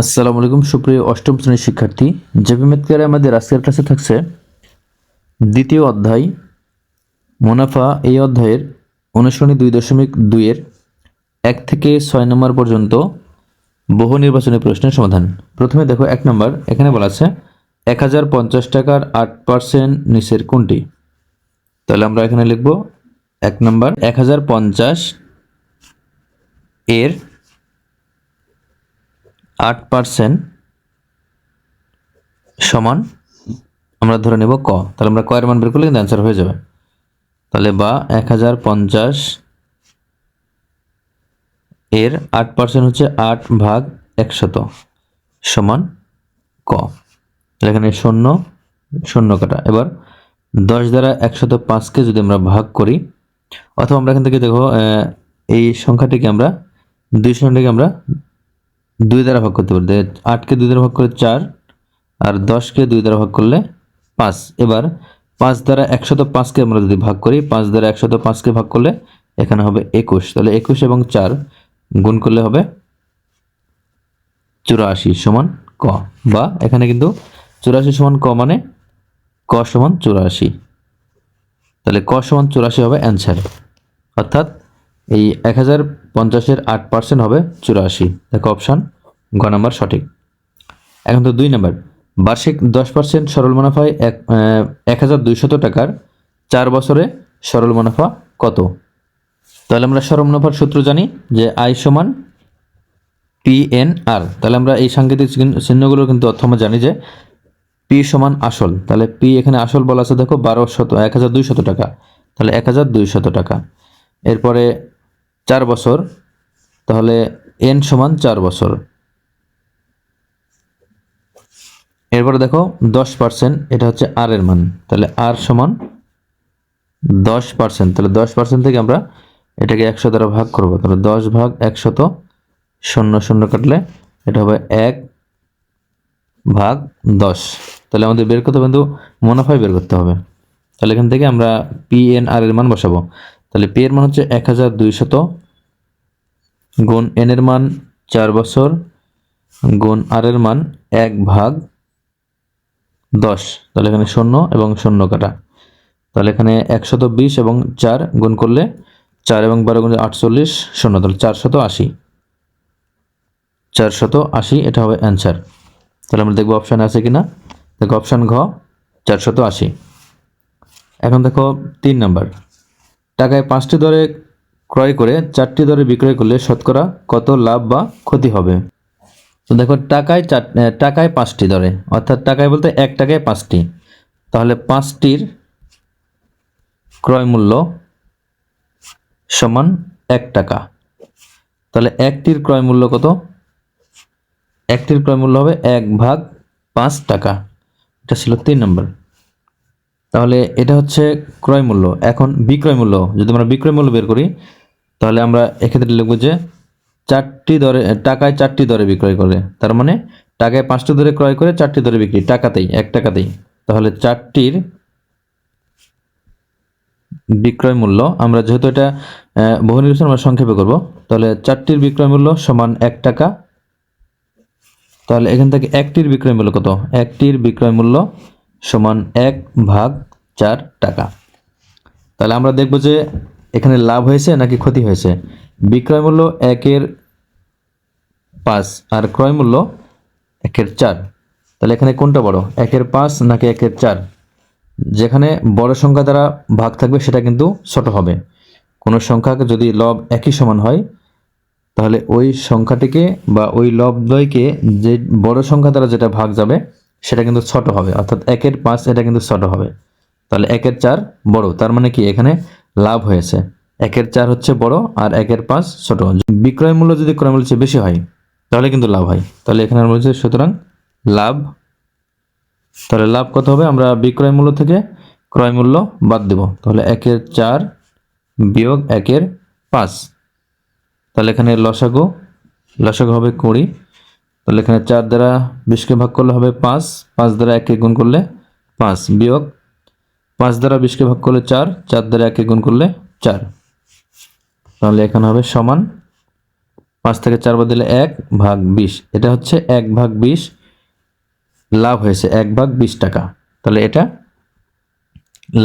আসসালামু আলাইকুম সুপ্রিয় অষ্টম শ্রেণীর শিক্ষার্থী। জেপি ম্যাথ ক্লাসে আমাদের আজকের ক্লাসে থাকছে দ্বিতীয় অধ্যায় মুনাফা। এই অধ্যায়ের অনুশীলনী 2.2 এর 1 থেকে 6 নম্বর পর্যন্ত বহু নির্বাচনী প্রশ্নের সমাধান। প্রথমে দেখো 1 নম্বর, এখানে বলা আছে 1050 টাকার 8% নিচের কোনটি? তাহলে আমরা এখানে লিখব 1 নম্বর 1050 এর 8% সমান আমরা ধরে নেব ক। তাহলে আমরা ক এর মান বের করলে কিন্তু অ্যান্সার হয়ে যাবে। তাহলে বা 1050 এর 8% হচ্ছে 8/100 সমান ক। তাহলে এখানে 0 0 কাটা। এবার 10 দ্বারা 105কে যদি আমরা ভাগ করি, অথবা আমরা এখান থেকে দেখো এই সংখ্যাটিকে আমরা 200টাকে আমরা 2 দ্বারা ভাগ করতে পারি। 8কে 2 দ্বারা ভাগ করলে 4 আর 10কে 2 দ্বারা ভাগ করলে 5। এবার 5 দ্বারা 105কে আমরা যদি ভাগ করি, 5 দ্বারা 105কে ভাগ করলে এখানে হবে 21। তাহলে 21 এবং 4 গুণ করলে হবে 84 সমান ক। বা এখানে কিন্তু 84 সমান ক মানে ক সমান 84। তাহলে ক সমান 84 হবে অ্যান্সার। অর্থাৎ এই 1050-এর 8% হবে 84। দেখো অপশান গ নাম্বার সঠিক। এখন তো 2 নাম্বার, বার্ষিক 10% সরল মুনাফায় 1200 টাকার 4 বছরে সরল মুনাফা কত? তাহলে আমরা সরল মুনাফার সূত্র জানি যে আই সমান PNR। তাহলে আমরা এই সাংকেতিক চিহ্নগুলো কিন্তু অর্থ আমরা জানি যে পি সমান আসল। তাহলে পি এখানে আসল বলা আছে, দেখো 1200 টাকা। তাহলে 1200 টাকা। এরপরে 4 বছর, তাহলে এন সমান 4 বছর। এরপরে দেখো 10%, এটা হচ্ছে আর এর মান। তাহলে আর সমান 10%। তাহলে 10% থেকে আমরা এটাকে 100 দ্বারা ভাগ করব। তাহলে 10/100, 0 0 কাটলে এটা হবে 1/10। তাহলে আমাদের বের করতে হবে, কিন্তু মুনাফাই বের করতে হবে। তাহলে এখান থেকে আমরা PNR এর মান বসাবো। তাহলে পি এর মান হচ্ছে 1200 গুণ এন এর মান 4 বছর গুণ আর এর মান 1/10। তাহলে এখানে 0 এবং 0 কাটা। তাহলে এখানে 120 এবং 4 গুণ করলে 4 এবং 12 গুণ 48, 0। তাহলে 480, 480 এটা হবে অ্যান্সার। তাহলে আমরা দেখবো অপশান আছে কিনা। দেখো অপশান ঘ 480। এখন দেখো 3 নাম্বার, টাকায় 5টি দরে ক্রয় করে 4টি দরে বিক্রয় করলে শতকরা কত লাভ বা ক্ষতি হবে? তো দেখো টাকায় 5টি দরে, অর্থাৎ টাকায় বলতে 1 টাকায় 5টি। তাহলে 5টির ক্রয় মূল্য সমান 1 টাকা। তাহলে 1টির ক্রয় মূল্য কত? 1টির ক্রয় মূল্য হবে 1/5 টাকা। এটা ছিল 3 নম্বর। তাহলে এটা হচ্ছে ক্রয় মূল্য। এখন বিক্রয় মূল্য, যদি আমরা বিক্রয় মূল্য বের করি, তাহলে আমরা এক্ষেত্রে লিখব যে 4টি দরে টাকায় 4টি দরে বিক্রয় করে। তার মানে টাকায় 5টি দরে ক্রয় করে 4টি দরে বিক্রি, টাকাতেই 1 টাকাতেই। তাহলে 4টির বিক্রয় মূল্য, আমরা যেহেতু এটা বহু নির্বাচন আমরা সংক্ষেপে করব, তাহলে 4টির বিক্রয় মূল্য সমান 1 টাকা। তাহলে এখান থেকে 1টির বিক্রয় মূল্য কত? 1টির বিক্রয় মূল্য সমান 1/4 টাকা। তাহলে আমরা দেখব যে এখানে লাভ হয়েছে নাকি ক্ষতি হয়েছে। বিক্রয় মূল্য 1/5 আর ক্রয় মূল্য 1/4। তাহলে এখানে কোনটা বড়, 1/5 নাকি 1/4? যেখানে বড় সংখ্যা দ্বারা ভাগ থাকবে সেটা কিন্তু ছোট হবে। কোনো সংখ্যাকে যদি লব একই সমান হয়, তাহলে ওই সংখ্যাটিকে বা ওই লবদ্বয়কে যে বড় সংখ্যা দ্বারা যেটা ভাগ যাবে সেটা কিন্তু ছোট হবে। অর্থাৎ 1/5 এটা কিন্তু ছোট হবে। তাহলে 1/4 বড়। তার মানে কি এখানে লাভ হয়েছে। 1/4 হচ্ছে বড় আর 1/5 ছোট। বিক্রয় মূল্য যদি ক্রয় মূল্য চেয়ে বেশি হয় তাহলে কিন্তু লাভ হয়। তাহলে এখানে আমরা বলছি সুতরাং লাভ। তাহলে লাভ কত হবে? আমরা বিক্রয় মূল্য থেকে ক্রয় মূল্য বাদ দেব। তাহলে 1/4 বিয়োগ 1/5। তাহলে এখানে লসাগু হবে 20। তাহলে এখানে 4 দ্বারা 20কে ভাগ করলে হবে 5, 5 দ্বারা 1কে গুণ করলে 5, বিয়োগ 5 দ্বারা 20কে ভাগ করলে 4, 4 দ্বারা 1কে গুণ করলে 4। তাহলে এখানে হবে সমান 5 থেকে 4 বাদ দিলে 1/20, এটা হচ্ছে 1/20 লাভ হয়েছে, 1/20 টাকা। তাহলে এটা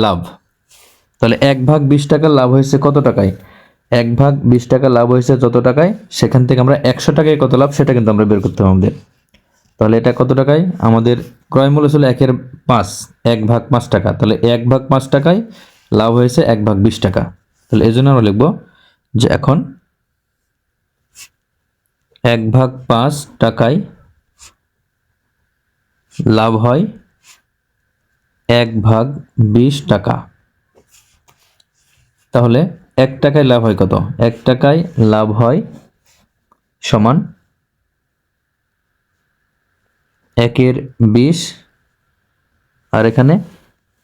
লাভ। তাহলে 1/20 টাকা লাভ হয়েছে কত টাকায়? 1/20 টাকা লাভ হয়েছে যত টাকায়, সেখান থেকে আমরা 100 টাকায় কত লাভ সেটা কিন্তু আমরা বের করতে হবে আমাদের। তাহলে এটা কত টাকায়? আমাদের ক্রয় মূল্য ছিল 1/5, 1/5 টাকা। তাহলে 1/5 টাকায় লাভ হয়েছে 1/20 টাকা। তাহলে এই জন্য আমরা লিখবো যে এখন 1/5 টাকায় লাভ হয় 1/20 টাকা। তাহলে 1 টাকায় লাভ হয় কত? 1 টাকায় লাভ হয় সমান 1/20, আর এখানে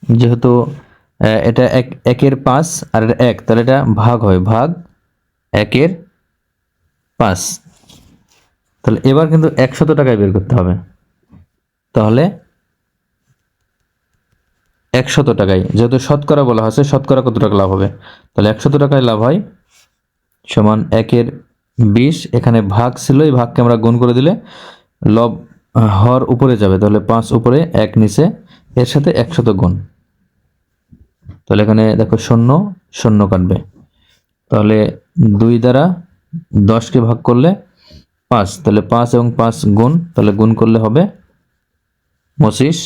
যেহেতু এটা 1/5 আর এটা 1, তাহলে এটা ভাগ হয়, ভাগ 1/5। তাহলে এবার কিন্তু 100 টাকায় বের করতে হবে। তাহলে 100 টাকায়, যেহেতু শতকরা বলা হয়েছে, শতকরা কত টাকা লাভ হবে? তাহলে 100 টাকায় লাভ হয় সমান 1/20, এখানে ভাগ ছিল, এই ভাগকে আমরা গুণ করে দিলে লব হর উপরে যাবে, তাহলে 5 উপরে 1 নিচে, এর সাথে 100 গুণ। তাহলে এখানে দেখো 0 0 কাটবে, তাহলে 2 দ্বারা 10কে ভাগ করলে 5, তাহলে 5 এবং 5 গুণ, তাহলে গুণ করলে হবে 25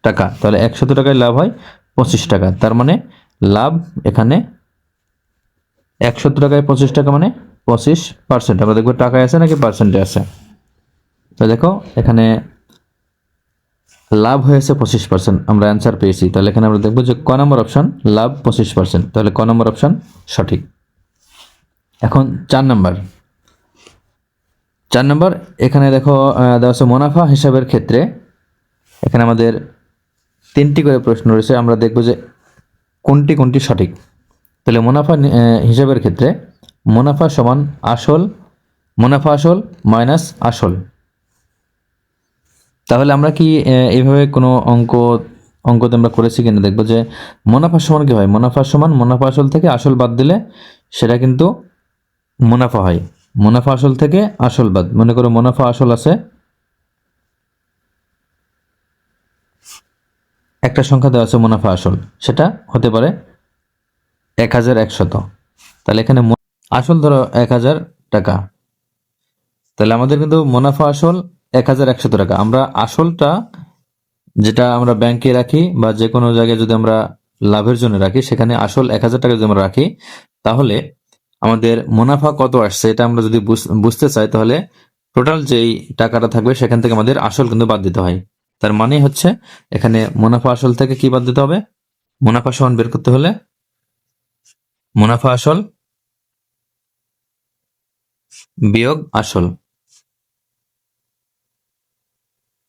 টাকা। তাহলে 100 টাকায় লাভ হয় 25 টাকা। তার মানে লাভ এখানে 100 টাকায় 25 টাকা মানে 25%। আমরা দেখবো টাকায় আছে নাকি পার্সেন্টে আছে। তো দেখো এখানে লাভ হয়েছে 25%, আমরা অ্যান্সার পেয়েছি। তাহলে এখানে আমরা দেখবো যে ক নম্বর অপশন লাভ 25%, তাহলে ক নম্বর অপশন সঠিক। এখন 4 নম্বর, এখানে দেখো দেওয়া আছে মুনাফা হিসাবের ক্ষেত্রে এখানে আমাদের 3টি করে প্রশ্ন রয়েছে, আমরা দেখব যে কোনটি কোনটি সঠিক। তাহলে মুনাফা হিসাবের ক্ষেত্রে মুনাফা সমান আসল, মুনাফা আসল মাইনাস আসল। তাহলে আমরা কি এইভাবে কোনো অঙ্কতে আমরা করেছি কিনা দেখবো যে মুনাফা সমান কি হয়? মুনাফা সমান মুনাফা আসল থেকে আসল বাদ দিলে সেটা কিন্তু মুনাফা হয়। মুনাফা আসল থেকে আসল বাদ, মনে করো মুনাফা আসল আছে, একটা সংখ্যা দেওয়া আছে মুনাফা আসল, সেটা হতে পারে 1100। তাহলে এখানে আসল ধরো 1000 টাকা, তাহলে আমাদের কিন্তু মুনাফা আসল 1100 টাকা। আমরা আসলটা যেটা আমরা ব্যাংকে রাখি বা যে কোনো জায়গায় যদি আমরা লাভের জন্য রাখি, সেখানে আসল 1000 টাকা যদি আমরা রাখি, তাহলে আমাদের মুনাফা কত আসছে এটা আমরা যদি বুঝতে চাই, তাহলে টোটাল যেই টাকাটা থাকবে সেখান থেকে আমাদের আসল কিন্তু বাদ দিতে হয়। তার মানে হচ্ছে এখানে মুনাফা আসল থেকে কি বাদ দিতে হবে? মুনাফা সমান বের করতে হলে মুনাফা আসল বিয়োগ আসল।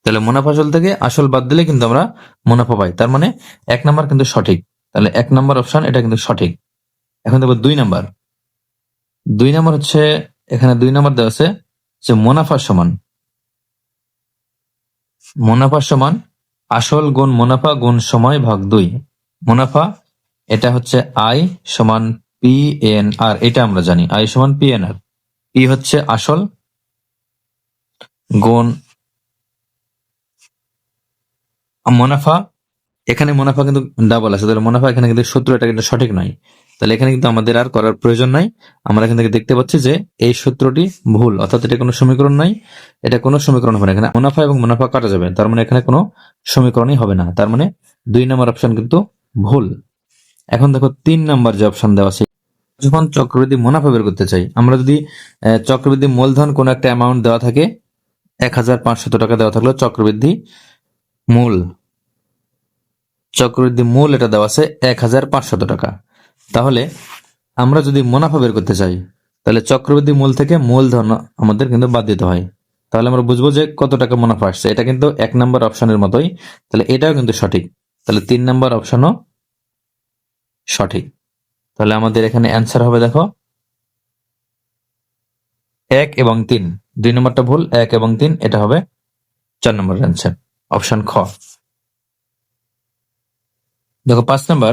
তাহলে মুনাফা আসল থেকে আসল বাদ দিলে কিন্তু আমরা মুনাফা পাই। তার মানে 1 নাম্বার কিন্তু সঠিক। তাহলে 1 নাম্বার অপশন এটা কিন্তু সঠিক। এখন দেখো 2 নাম্বার। 2 নাম্বার হচ্ছে এখানে 2 নাম্বার দেওয়া আছে যে মুনাফা সমান আসল গুণ মুনাফা গুণ সময় ভাগ 2। মুনাফা এটা হচ্ছে আই সমান পি এন আর, এটা আমরা জানি আই সমান পি এন আর। পি হচ্ছে আসল গুণ মুনাফা, এখানে মুনাফা কিন্তু ডাবল আছে, তাহলে মুনাফা এখানে কিন্তু সূত্র এটা কিন্তু সঠিক নয়। তাহলে এখানে কিন্তু আমাদের আর করার প্রয়োজন নাই। আমরা এখান থেকে দেখতে পাচ্ছি যে এই সূত্রটি ভুল, অর্থাৎ এটা কোনো সমীকরণ নাই, এটা কোনো সমীকরণ হবে না। এখানে মুনাফা এবং মুনাফা কাটা যাবে, তার মানে এখানে কোনো সমীকরণই হবে না। তার মানে 2 নম্বর অপশন কিন্তু ভুল। এখন দেখো 3 নম্বর যে অপশন দেওয়া আছে, যখন চক্রবৃদ্ধি মুনাফা বের করতে চাই, আমরা যদি চক্রবৃদ্ধি মূলধন কোনো একটা অ্যামাউন্ট দেওয়া থাকে, 1500 টাকা দেওয়া থাকলো চক্রবৃদ্ধি মূল এটা দেওয়া আছে 1500 টাকা। তাহলে আমরা যদি মুনাফা বের করতে চাই, তাহলে চক্রবৃদ্ধি মূল থেকে মূলধন আমাদের কিন্তু বাদ দিতে হয়। তাহলে আমরা বুঝবো যে কত টাকা মুনাফা আসছে। এটা কিন্তু 1 নম্বর অপশনের মতোই, তাহলে এটাও কিন্তু সঠিক। তাহলে 3 নম্বর অপশনও সঠিক। তাহলে আমাদের এখানে অ্যান্সার হবে দেখো 1 এবং 3। 2 নম্বরটা ভুল, 1 এবং 3 এটা হবে 4 নম্বর অ্যান্সার, অপশন খ। দেখো 5 নম্বর,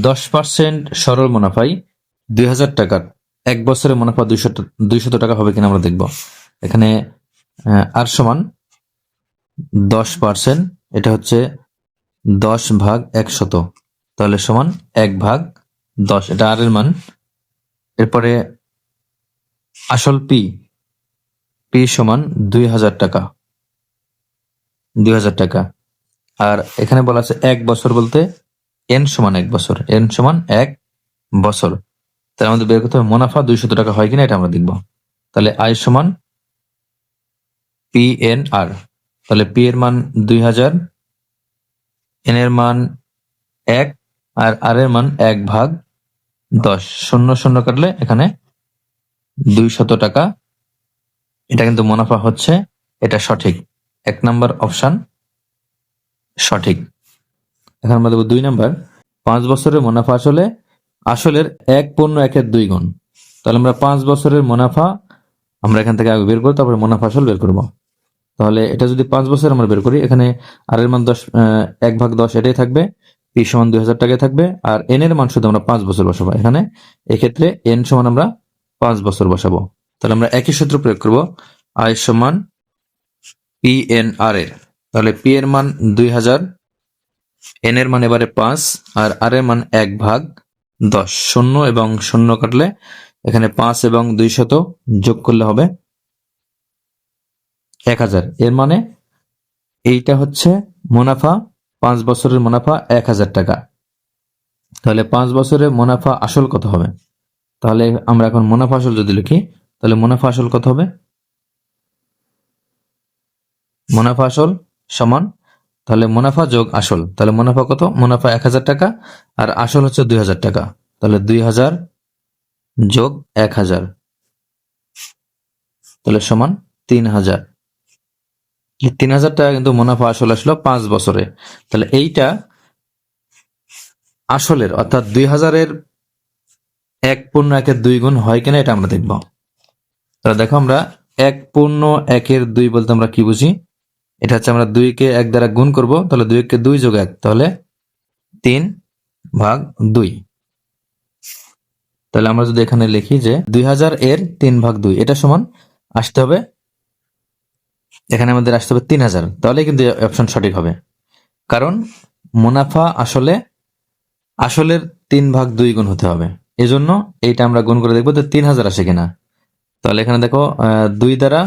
10% সরল মুনাফায় 2000 টাকার এক বছরে মুনাফা 200 টাকা হবে কিনা আমরা দেখব। এখানে আর সমান 10%, এটা হচ্ছে 10/100, তাহলে সমান 1/10, এটা আর এর মান। এরপরে আসল পি সমান 2000 টাকা, 2000 টাকা। আর এখানে বলা আছে 1 বছর বলতে এন সমান 1 বছর, এন সমান 1 বছর। তাহলে আমাদের বের করতে হবে মুনাফা 200 টাকা হয় কিনা, এটা আমরা দেখব। তাহলে আয় সমান PNR, তাহলে পি এর মান 2000, এন এর মান 1 আর আর এর মান 1/10, 0 কাটলে এখানে 200 টাকা। এটা কিন্তু মুনাফা হচ্ছে, এটা সঠিক, 1 নাম্বার অপশন সঠিক। এখন আমরা দেবো 2 নাম্বার। 5 বছরের মুনাফা আসলের 1/1 গুণ। তাহলে আমরা 5 বছরের মুনাফা আমরা এখান থেকে আগে বের করবো, তারপরে মুনাফা আসল বের করবো। তাহলে এটা যদি 5 বছর আমরা বের করি, এখানে আর এর মান 1/10 এটাই থাকবে, পি সমান 2000 টাকায় থাকবে, আর এন এর মান শুধু আমরা 5 বছর বসাবো এখানে। এক্ষেত্রে এন সমান আমরা 5 বছর বসাবো। তাহলে আমরা একই সূত্র প্রয়োগ করব, আয় সমান PNR এর। তাহলে পি এর মান 2000, এন এর মান এবারে 5 আর আর এর মান 1/10, 0 এবং 0 কাটলে এখানে 5 এবং 200 যোগ করলে হবে 1000। এর মানে এইটা হচ্ছে মুনাফা, 5 বছরের মুনাফা 1000 টাকা। তাহলে 5 বছরের মুনাফা আসল কত হবে? তাহলে আমরা এখন মুনাফা আসল যদি লিখি, তাহলে মুনাফা আসল কত হবে? মুনাফা আসল সমান, তাহলে মুনাফা যোগ আসল, তাহলে মুনাফা কত? মুনাফা 1000 টাকা আর আসল হচ্ছে 2000 টাকা। তাহলে 2000 যোগ 1000, তাহলে সমান 3000। 3000 টাকা কিন্তু মুনাফা আসল আসলো 5 বছরে। তাহলে এইটা আসলের, অর্থাৎ 2000-এর 1/1 গুণ হয় কিনা এটা আমরা দেখব। তাহলে দেখো, আমরা 1/1 বলতে আমরা কি বুঝি? এটা হচ্ছে আমরা 2 কে 1 দ্বারা গুণ করব, তাহলে 2 কে 2 যোগ 1, তাহলে 3/2। তাহলে আমরা যদি এখানে লিখি যে 2000-এর 3/2, এটা সমান আসতে হবে, এখানে আমাদের আসতে হবে 3000, তাহলে কিন্তু অপশন সঠিক হবে। কারণ মুনাফা আসলের 3/2 গুণ হতে হবে, এজন্য এইটা আমরা গুণ করে দেখবো যে 3000 আসে কিনা। তাহলে এখানে দেখো 2 দ্বারা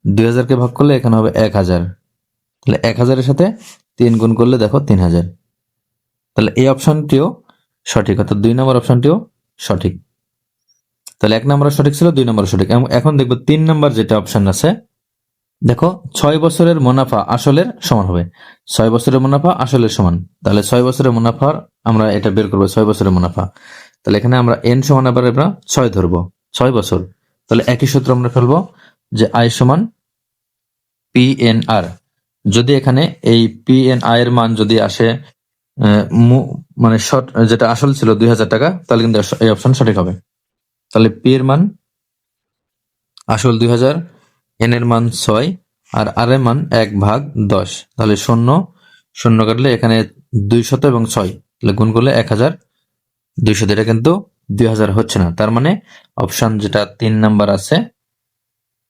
2000-কে ভাগ করলে এখানে হবে 1000, তাহলে 1000-এর সাথে 3 গুণ করলে দেখো 3000। তাহলে এই অপশনটিও সঠিক, অর্থাৎ 2 নম্বর অপশনটিও সঠিক। তাহলে 1 নম্বর সঠিক ছিল, 2 নম্বর সঠিক। এখন দেখবো 3 নম্বর যেটা অপশন আছে, দেখো 6 বছরের মুনাফা আসলের সমান হবে, 6 বছরের মুনাফা আসলের সমান। তাহলে 6 বছরের মুনাফার আমরা এটা বের করবো, 6 বছরের মুনাফা। তাহলে এখানে আমরা এন সমান আবার আমরা 6 ধরবো, 6 বছর। তাহলে একই সূত্র আমরা ফেলবো যে আই সমান PNR। যদি এখানে এই PNI এর মান যদি আসে মানে যেটা আসল ছিল 2000 টাকা, তাহলে কিন্তু এই অপশন সঠিক হবে। তাহলে পি এর মান আসল 2000, এন এর মান 6 আর আর এর মান 1/10, তাহলে 0 কাটলে এখানে 200 এবং 6, তাহলে গুণ করলে 1200, এটা কিন্তু 2000 হচ্ছে না। তার মানে অপশন যেটা 3 নাম্বার আছে,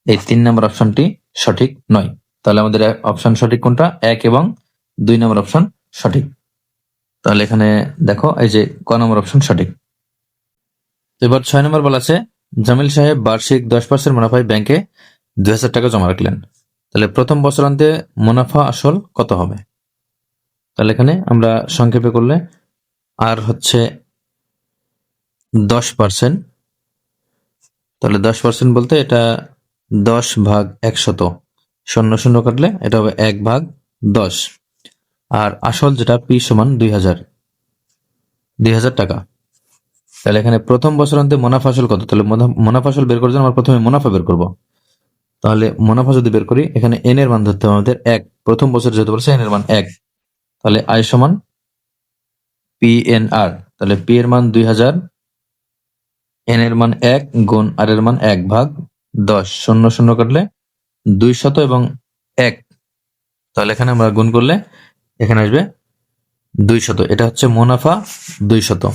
এই 3 নাম্বার অপশনটি সঠিক নয়। তাহলে আমাদের অপশন সঠিক কোনটা? 1 এবং 2 নম্বর অপশন সঠিক। তাহলে এখানে দেখো, এই যে ক নম্বর অপশন সঠিক। এবার 6 নম্বর বলা আছে, জামিল সাহেব বার্ষিক 10% মুনাফায় ব্যাংকে 2000 টাকা জমা রাখলেন। তাহলে প্রথম বছরান্তে মুনাফা আসল কত হবে? তাহলে এখানে আমরা সংক্ষেপে করলে আর হচ্ছে 10%, তাহলে 10% বলতে এটা 10/100, 0 কাটলে এটা হবে 1/10, আর আসল যেটা পি সমান 2000 টাকা। তাহলে এখানে প্রথম বছরান্তে মুনাফা আসল কত? তাহলে মুনাফা আসল বের করার জন্য আমরা প্রথমে মুনাফা বের করব। তাহলে মুনাফা যদি বের করি, এখানে এন এর মান ধরতে হবে আমাদের 1, প্রথম বছর যেহেতু বলছে এন এর মান 1, তাহলে আই সমান PNR। তাহলে পি এর মান 2000, এন এর মান 1 গুণ আর এর মান 1/10, 0 কাটলে 200 এবং 1, তাহলে এখানে আমরা গুণ করলে এখানে আসবে 200, এটা হচ্ছে মুনাফা 200।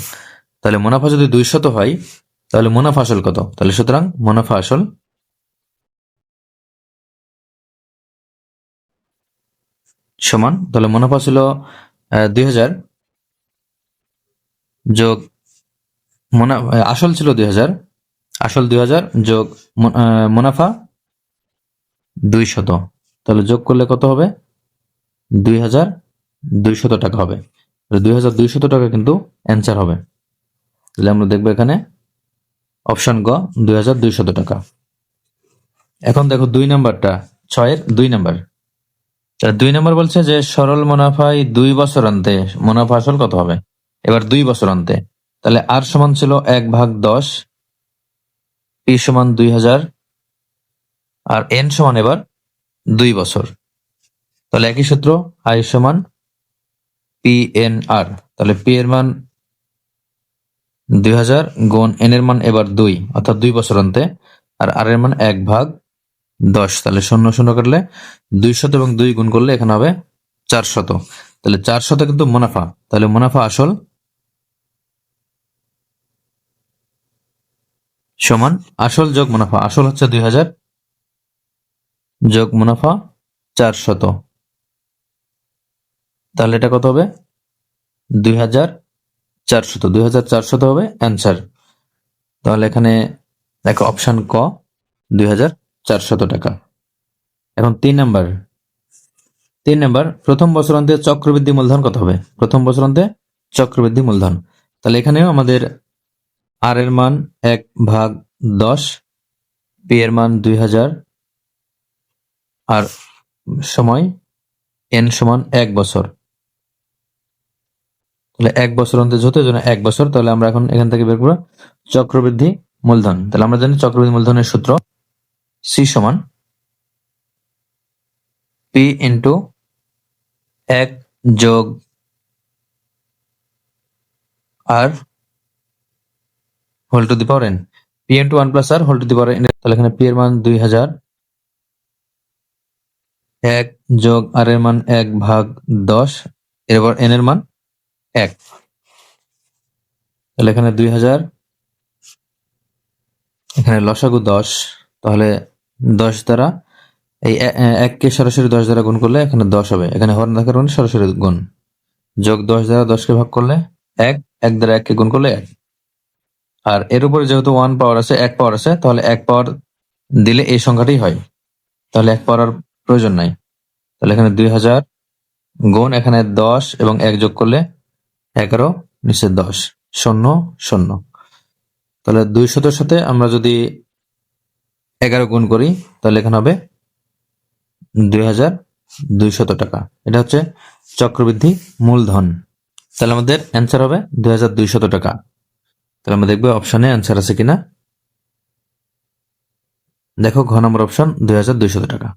তাহলে মুনাফা যদি 200 হয়, তাহলে মুনাফা আসল কত? তাহলে সুতরাং মুনাফা আসল সমান, তাহলে মুনাফা ছিল 2000 যোগ আসল ছিল 2000, আসল 2000 যোগ মুনাফা 200, তাহলে যোগ করলে কত হবে? 2200 টাকা হবে। 2200 টাকা কিন্তু অ্যান্সার হবে। তাহলে আমরা দেখবো এখানে অপশন গ 2200 টাকা। এখন দেখো 2 নাম্বারটা, 6 এর 2 নাম্বার। 2 নাম্বার বলছে যে সরল মুনাফায় 2 বছর অন্তে মুনাফা আসল কত হবে? এবার 2 বছর অন্তে, তাহলে আর সমান ছিল 1/10, পি সমান 2000, আর এন সমান এবার 2 বছর। তাহলে একই সূত্র, আই সমান পি এন আর। তাহলে পি এর মান 2000 গুণ এন এর মান এবার 2, অর্থাৎ 2 বছর অন্তে, আর আর এর মান 1/10। তাহলে 0 কাটলে 200 এবং 2 গুণ করলে এখানে হবে 400। তাহলে 400 কিন্তু মুনাফা। তাহলে মুনাফা আসল সমান আসল যোগ মুনাফা। আসল হচ্ছে 2000 যোগ মুনাফা 400। তাহলে এটা কত হবে? 2400। 2400 হবে অ্যান্সার। তাহলে এখানে দেখো অপশন ক 2400 টাকা। এখন 3 নাম্বার। প্রথম বছরান্তে চক্রবৃদ্ধি মূলধন কত হবে? প্রথম বছরান্তে চক্রবৃদ্ধি মূলধন। তাহলে এখানেও আমাদের আর এর মান 1/10, পি এর মান 2000, আর সময় এন সমান 1 বছর। তাহলে 1 বছর অন্তে যেহেতু জন্য 1 বছর, তাহলে আমরা এখন এখান থেকে বের করব চক্রবৃদ্ধি মূলধন। তাহলে আমরা জানি চক্রবৃদ্ধি মূলধনের সূত্র সি সমান পি ইন্টু 1 যোগ R whole to the power N, P into 1 plus R whole to the power N. তাহলে এখানে পি এর মান 2000, 1 যোগ আর এর মান 1/10, এরপর এন এর মান 1। তাহলে এখানে 2000, এখানে লসাগু 10, তাহলে 10 দ্বারা এই 1 কে সরাসরি 10 দ্বারা গুণ করলে এখানে 10 হবে। এখানে হর না কারণে সরাসরি গুণ, যোগ 10 দ্বারা 10 কে ভাগ করলে 1, 1 দ্বারা 1 কে গুণ করলে 1। আর এর উপরে যেহেতু 1 পাওয়ার আছে, 1 পাওয়ার আছে, তাহলে 1 পাওয়ার দিলে এই সংখ্যাটাই হয়। তাহলে 1 পাওয়ার আর প্রয়োজন নাই। তাহলে এখানে 2000 গুণ এখানে 10 এবং 1 যোগ করলে 11, নিচে 10, 0 0। তাহলে 200 সাথে আমরা যদি 11 গুণ করি তাহলে এখানে হবে 2200 টাকা। এটা হচ্ছে চক্রবৃদ্ধি মূলধন। তাহলে আমাদের অ্যান্সার হবে 2200 টাকা। তাহলে আমরা দেখবো অপশনে অ্যান্সার আছে কিনা। দেখো ঘ নম্বর অপশন 2200 টাকা।